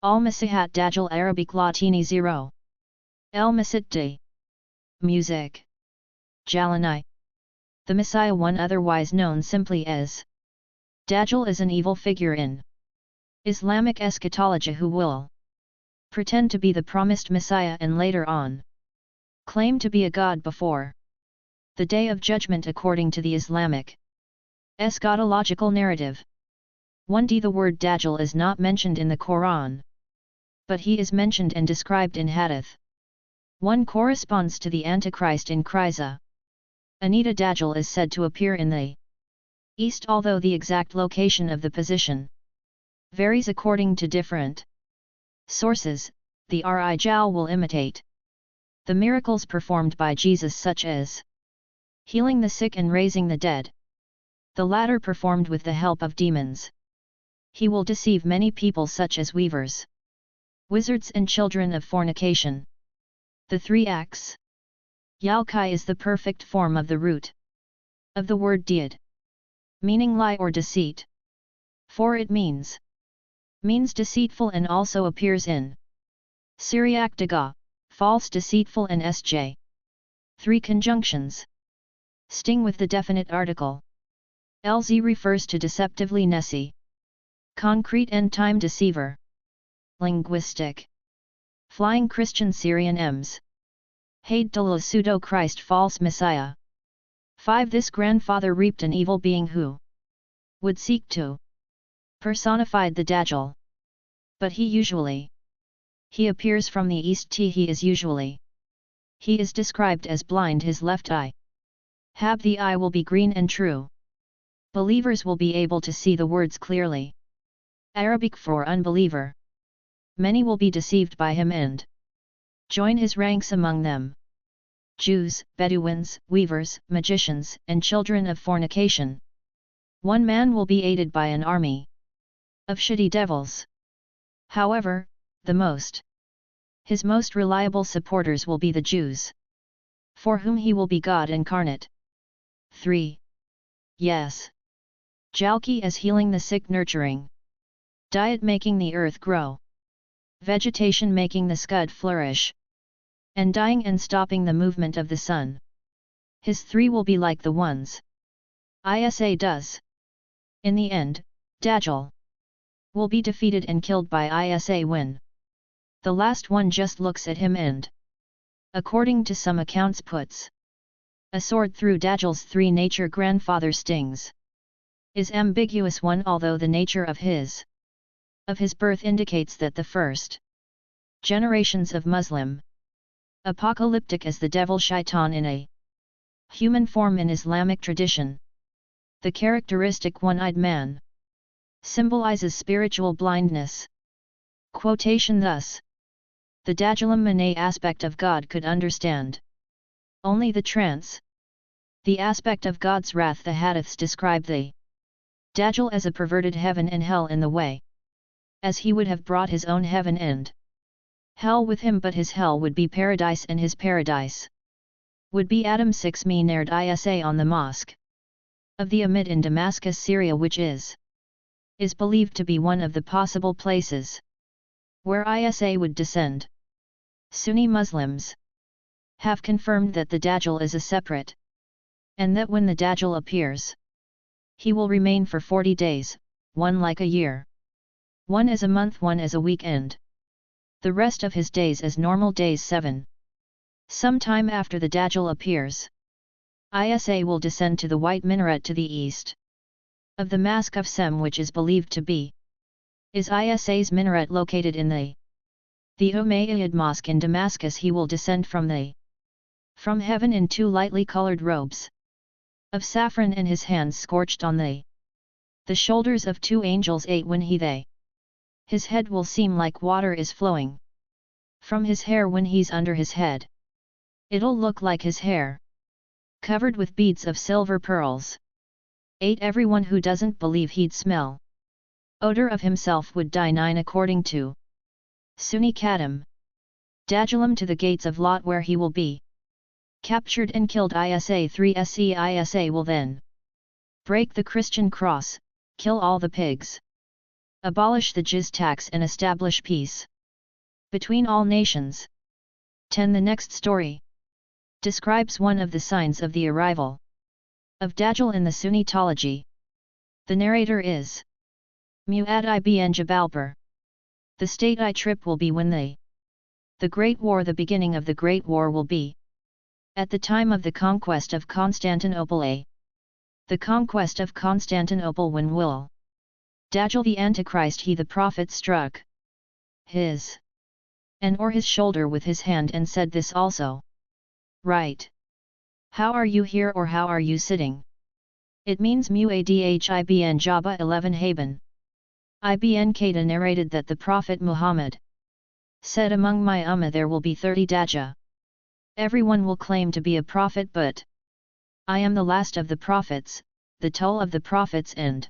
Al-Masihat Dajjal Arabic Latini 0. El-Masit D. Music. Jalani. The Messiah, one otherwise known simply as Dajjal, is an evil figure in Islamic eschatology who will pretend to be the promised Messiah and later on claim to be a god before the Day of Judgment according to the Islamic eschatological narrative. 1d. The word Dajjal is not mentioned in the Quran, but he is mentioned and described in Hadith. 1 corresponds to the Antichrist in Krisa. Anita Dajjal is said to appear in the east, although the exact location of the position varies according to different sources. The Rijal will imitate the miracles performed by Jesus, such as healing the sick and raising the dead, the latter performed with the help of demons. He will deceive many people, such as weavers, wizards and children of fornication. The 3 acts. Yalkai is the perfect form of the root of the word diad, meaning lie or deceit. 4 It means deceitful and also appears in Syriac daga, false, deceitful and sj. 3 Conjunctions. Sting with the definite article. Lz refers to deceptively Nessie, concrete end time deceiver. Linguistic. Flying Christian Syrian Ms. Haid Dala pseudo Christ false Messiah. 5 This grandfather reaped an evil being who would seek to personified the Dajjal. But he appears from the east. He is described as blind, his left eye. Hab the eye will be green and true. Believers will be able to see the words clearly. Arabic for unbeliever. Many will be deceived by him and join his ranks, among them Jews, Bedouins, weavers, magicians, and children of fornication. 1 man will be aided by an army of shitty devils. However, his most reliable supporters will be the Jews, for whom he will be God incarnate. 3. Yes. Jalki as healing the sick, nurturing diet, making the earth grow, vegetation, making the scud flourish, and dying and stopping the movement of the sun. His 3 will be like the ones Isa does. In the end, Dajjal will be defeated and killed by Isa when the last one just looks at him and, according to some accounts, puts a sword through Dajjal's 3 nature. Grandfather stings is ambiguous one, although the nature of his birth indicates that the first generations of Muslim apocalyptic as the devil shaitan in a human form in Islamic tradition. The characteristic one-eyed man symbolizes spiritual blindness. Quotation thus: the Dajjalam Mane aspect of God could understand only the trance. The aspect of God's wrath. The hadiths describe the Dajjal as a perverted heaven and hell in the way as he would have brought his own heaven and hell with him, but his hell would be paradise and his paradise would be Adam. 6 Minard Isa on the Mosque of the Amid in Damascus, Syria, which is believed to be one of the possible places where Isa would descend. Sunni Muslims have confirmed that the Dajjal is a separate, and that when the Dajjal appears, he will remain for 40 days, one like a year, one as a month, one as a weekend. The rest of his days as normal days. 7. Sometime after the Dajjal appears, Isa will descend to the white minaret to the east of the Mosque of Sem, which is believed to be Isa's minaret located in the Umayyad Mosque in Damascus. He will descend from heaven in 2 lightly colored robes of saffron, and his hands scorched on the shoulders of 2 angels. 8 When his head will seem like water is flowing from his hair when he's under his head. It'll look like his hair covered with beads of silver pearls. 8 Everyone who doesn't believe he'd smell odor of himself would die. 9 According to Sunni Kadam Dajjalam to the gates of Lot, where he will be captured and killed. Isa 3 Se Isa will then break the Christian cross, kill all the pigs Abolish the jizz tax and establish peace between all nations. 10. The next story describes one of the signs of the arrival of Dajjal in the Sunnitology. The narrator is Mu'ad ibn Jabalpur. The state I trip will be when the Great War. The beginning of the Great War will be at the time of the conquest of Constantinople. The conquest of Constantinople. When will Dajjal the Antichrist, he the prophet, struck his or his shoulder with his hand and said this also. Right. How are you here, or how are you sitting? It means Mu'adh ibn Jabba 11 Haben. Ibn Qaeda narrated that the Prophet Muhammad said, among my ummah there will be 30 Dajjal. Everyone will claim to be a prophet, but I am the last of the prophets, the toll of the prophets, and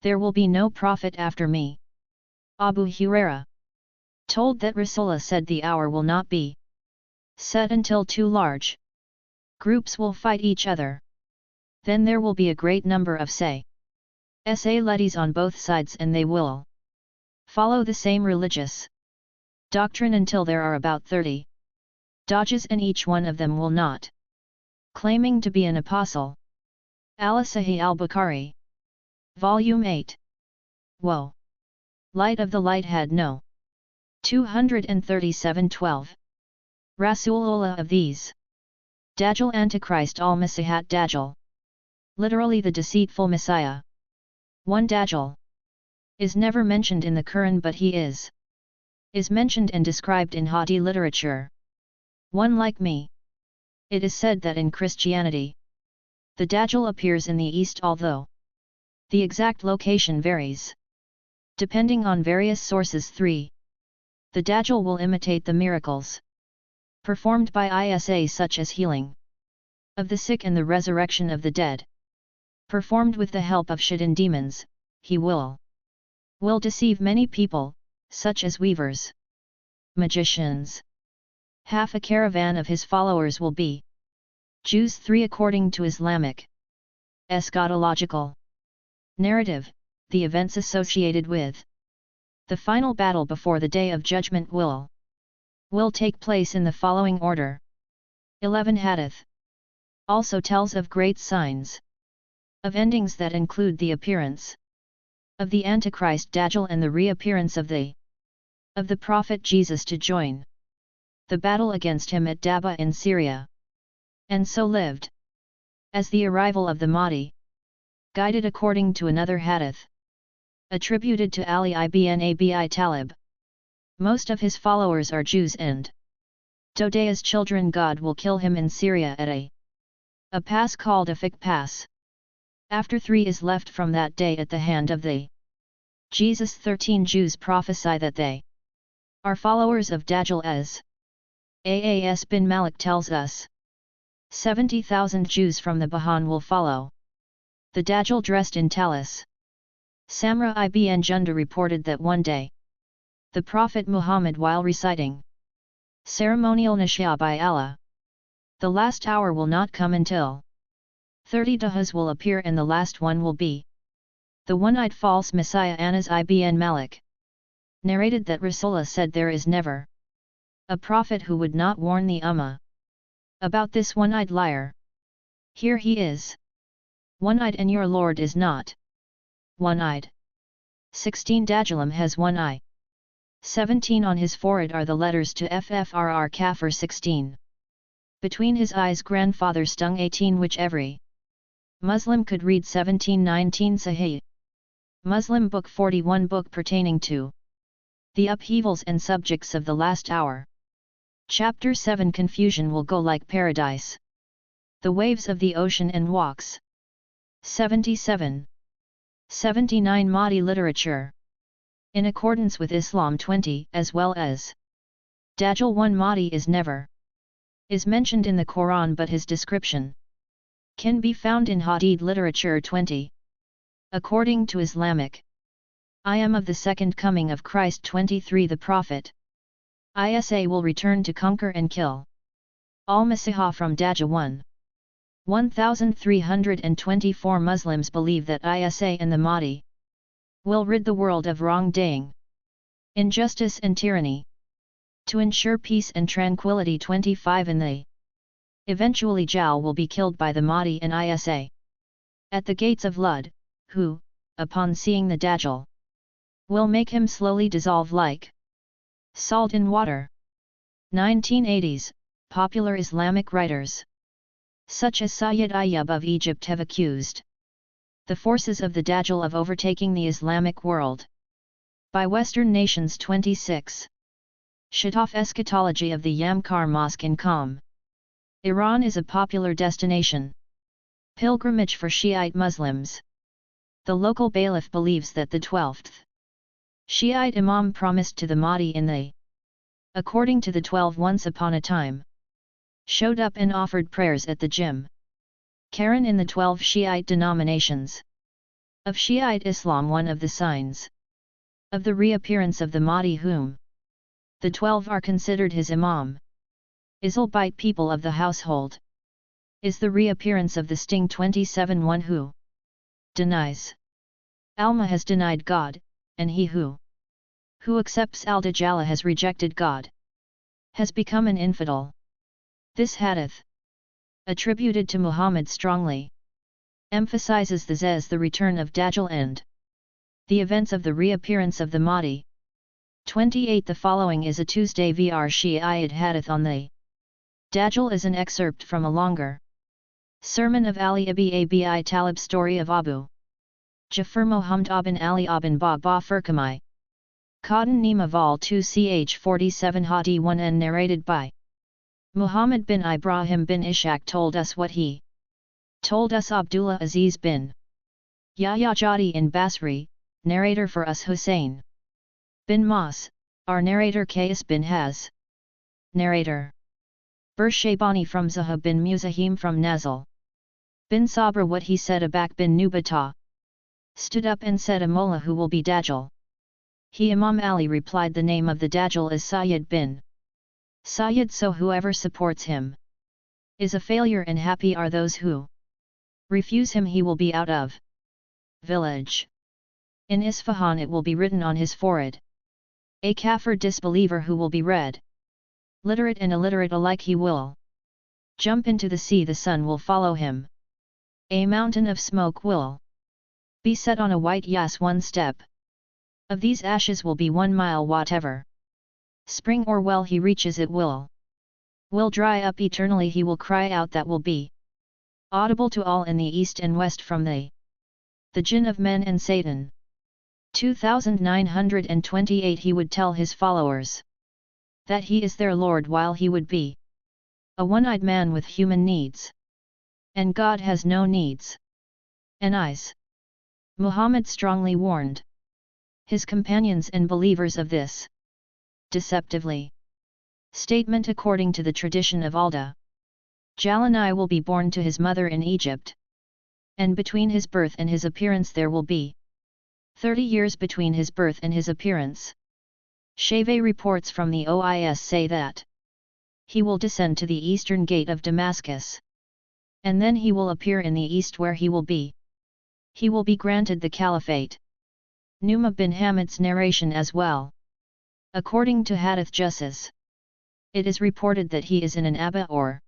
there will be no prophet after me. Abu Huraira told that Rasulullah said the hour will not be set until two large groups will fight each other. Then there will be a great number of ladies on both sides, and they will follow the same religious doctrine until there are about 30 Dajjals, and each one of them will not claiming to be an apostle. Al-Sahih al-Bukhari. Volume 8. Woe! Light of the light had no 237:12. Rasulullah of these Dajjal Antichrist al-Masihat Dajjal. Literally the deceitful Messiah. 1. Dajjal is never mentioned in the Quran, but he is mentioned and described in Hadith literature. One like me. It is said that in Christianity, the Dajjal appears in the east, although the exact location varies depending on various sources. 3. The Dajjal will imitate the miracles performed by Isa, such as healing of the sick and the resurrection of the dead. Performed with the help of shaitan demons, he will deceive many people, such as weavers, magicians. Half a caravan of his followers will be Jews. 3. According to Islamic eschatological narrative, the events associated with the final battle before the Day of Judgment will take place in the following order. 11. Hadith also tells of great signs of endings that include the appearance of the Antichrist Dajjal and the reappearance of the Prophet Jesus to join the battle against him at Daba in Syria. And so lived. As the arrival of the Mahdi, guided according to another hadith attributed to Ali ibn Abi Talib. Most of his followers are Jews, and Dodaya's children. God will kill him in Syria at a pass called Afik Pass. After 3 is left from that day at the hand of the Jesus. 13 Jews prophesy that they are followers of Dajjal, as Aas bin Malik tells us. 70,000 Jews from the Bahan will follow the Dajjal dressed in talis. Samra ibn Junda reported that one day the Prophet Muhammad, while reciting ceremonial Nashya by Allah, the last hour will not come until 30 Dajjals will appear, and the last one will be the one-eyed false Messiah. Anas ibn Malik narrated that Rasulullah said there is never a prophet who would not warn the Ummah about this one-eyed liar. Here he is, one-eyed, and your Lord is not one-eyed. 16 Dajjalam has one eye. 17 On his forehead are the letters to FFRR Kafir. 16 Between his eyes grandfather stung. 18 Which every Muslim could read. 17 19 Sahih Muslim Book 41 Book pertaining to the upheavals and subjects of the last hour. Chapter 7 Confusion will go like paradise, the waves of the ocean and walks. 77 79 Mahdi literature. In accordance with Islam. 20 As well as Dajjal. 1 Mahdi is never mentioned in the Quran, but his description can be found in Hadith literature. 20 According to Islamic I am of the second coming of Christ. 23 The Prophet Isa will return to conquer and kill all Masiha from Dajjal. 1324 Muslims believe that Isa and the Mahdi will rid the world of wrongdoing, injustice and tyranny, to ensure peace and tranquility. 25 In the eventually Jal will be killed by the Mahdi and Isa at the gates of Lud, who, upon seeing the Dajjal, will make him slowly dissolve like salt in water. 1980s, popular Islamic writers, such as Sayyid Ayyub of Egypt, have accused the forces of the Dajjal of overtaking the Islamic world by Western nations. 26. Shataf eschatology of the Yamkar Mosque in Qom, Iran is a popular destination pilgrimage for Shiite Muslims. The local bailiff believes that the 12th Shiite Imam promised to the Mahdi in the according to the 12 once upon a time showed up and offered prayers at the Jim Karen in the 12 Shiite denominations of Shiite Islam. One of the signs of the reappearance of the Mahdi, whom the 12 are considered his Imam, Islbite people of the household, is the reappearance of the sting. 27 One who denies Alma has denied God, and he who accepts Al-Dajjal has rejected God, has become an infidel. This hadith, attributed to Muhammad, strongly emphasizes the return of Dajjal and the events of the reappearance of the Mahdi. 28 The following is a Tuesday Vr Shi'ite hadith on the Dajjal is an excerpt from a longer sermon of Ali ibn Abi Talib, story of Abu Jafar Muhammad ibn Ali ibn Baba Furqamai. Qadhan Nima Vol 2 ch 47 Hadi 1 and narrated by Muhammad bin Ibrahim bin Ishaq. Told us what he told us Abdullah Aziz bin Yahya Jadi in Basri, narrator for us Hussein bin Mas, our narrator Qais bin Haz, narrator Shaybani from Zahab bin Muzahim from Nazal bin Sabra. What he said, Abak bin Nubata stood up and said, a mullah who will be Dajjal. He Imam Ali replied, the name of the Dajjal is Sayyid bin Sayyid, so whoever supports him is a failure, and happy are those who refuse him. He will be out of village. In Isfahan it will be written on his forehead, a kafir disbeliever who will be read. Literate and illiterate alike he will jump into the sea, the sun will follow him. A mountain of smoke will be set on a white yas, one step of these ashes will be 1 mile. Whatever spring or well he reaches, it will dry up eternally. He will cry out, that will be audible to all in the east and west from the jinn of men and Satan. 2928 He would tell his followers that he is their Lord, while he would be a one-eyed man with human needs, and God has no needs and eyes. Muhammad strongly warned his companions and believers of this deceptively statement. According to the tradition of Al-Jalani will be born to his mother in Egypt, and between his birth and his appearance there will be 30 years between his birth and his appearance. Shave reports from the OIS say that he will descend to the eastern gate of Damascus, and then he will appear in the east, where he will be granted the caliphate. Numa bin Hamid's narration as well. According to Hadith Jusses, it is reported that he is in an abba or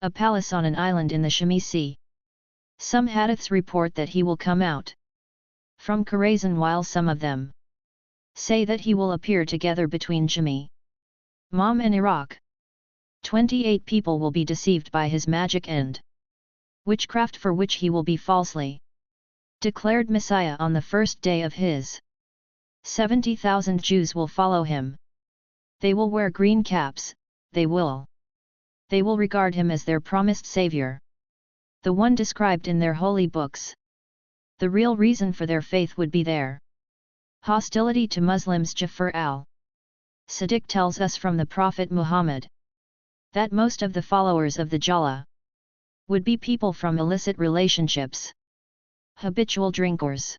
a palace on an island in the Shami Sea. Some hadiths report that he will come out from Khorasan, while some of them say that he will appear together between Shami, Mam and Iraq. 28 People will be deceived by his magic and witchcraft, for which he will be falsely declared Messiah on the first day of his 70,000 Jews will follow him. They will wear green caps, they will regard him as their promised savior, the one described in their holy books. The real reason for their faith would be their hostility to Muslims. Jafar al-Sadiq tells us from the Prophet Muhammad that most of the followers of the Jala would be people from illicit relationships, habitual drinkers,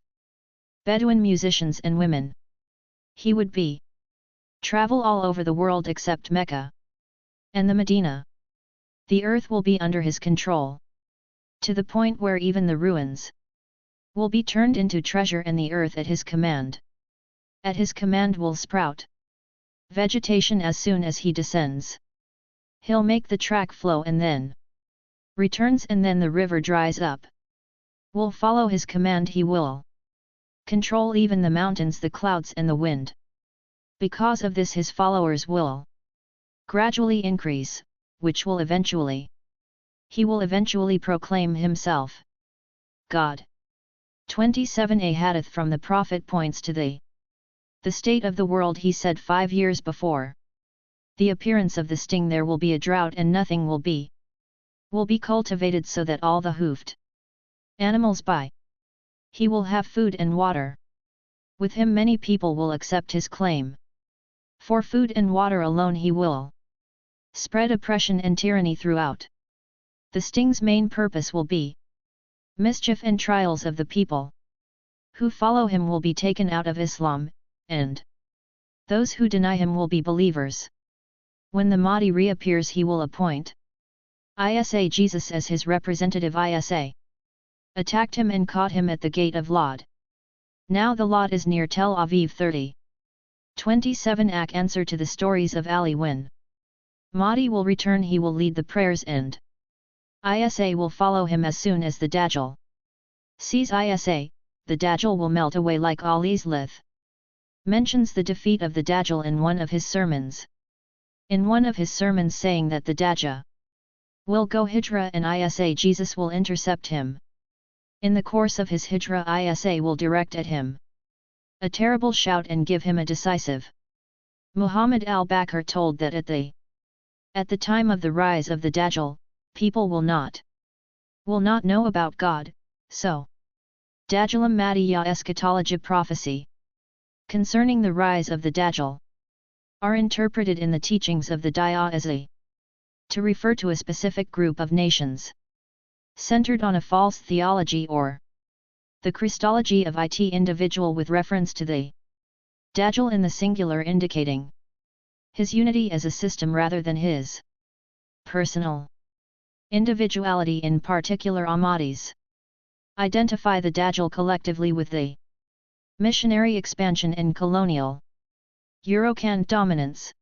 Bedouin musicians and women. He would be travel all over the world except Mecca and the Medina. The earth will be under his control, to the point where even the ruins will be turned into treasure, and the earth at his command. At his command will sprout vegetation as soon as he descends. He'll make the track flow and then returns, and then the river dries up. Will follow his command, he will control even the mountains, the clouds and the wind. Because of this his followers will gradually increase, which will eventually, he will eventually proclaim himself God. 27 A hadith from the Prophet points to the state of the world. He said 5 years before the appearance of the sting there will be a drought, and nothing will be cultivated, so that all the hoofed animals buy. He will have food and water. With him many people will accept his claim. For food and water alone he will spread oppression and tyranny throughout. The sting's main purpose will be mischief and trials of the people who follow him will be taken out of Islam, and those who deny him will be believers. When the Mahdi reappears, he will appoint Isa Jesus as his representative. Isa attacked him and caught him at the gate of Lod. Now the Lod is near Tel Aviv. 27 Ak answer to the stories of Ali. When Mahdi will return, he will lead the prayers, and Isa will follow him. As soon as the Dajjal sees Isa, the Dajjal will melt away like Ali's lith. Mentions the defeat of the Dajjal in one of his sermons. In one of his sermons, saying that the Dajjal will go Hijra and Isa Jesus will intercept him. In the course of his Hijra, Isa will direct at him a terrible shout and give him a decisive. Muhammad al-Bakr told that at the time of the rise of the Dajjal, people will not know about God, so Dajjalam Madiyya eschatology prophecy concerning the rise of the Dajjal are interpreted in the teachings of the Diyya to refer to a specific group of nations centered on a false theology or the Christology of it individual, with reference to the Dajjal in the singular, indicating his unity as a system rather than his personal individuality. In particular, Ahmadis identify the Dajjal collectively with the missionary expansion and colonial Eurocan dominance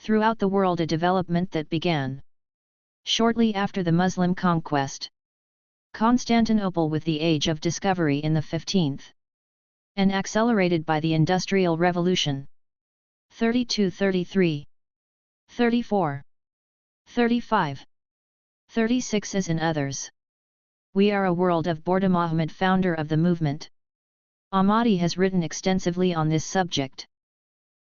throughout the world, a development that began shortly after the Muslim conquest Constantinople with the Age of Discovery in the 15th, and accelerated by the Industrial Revolution. 32, 33, 34, 35, 36 as in others. We are a world of boredom. Muhammad, founder of the movement Ahmadi, has written extensively on this subject.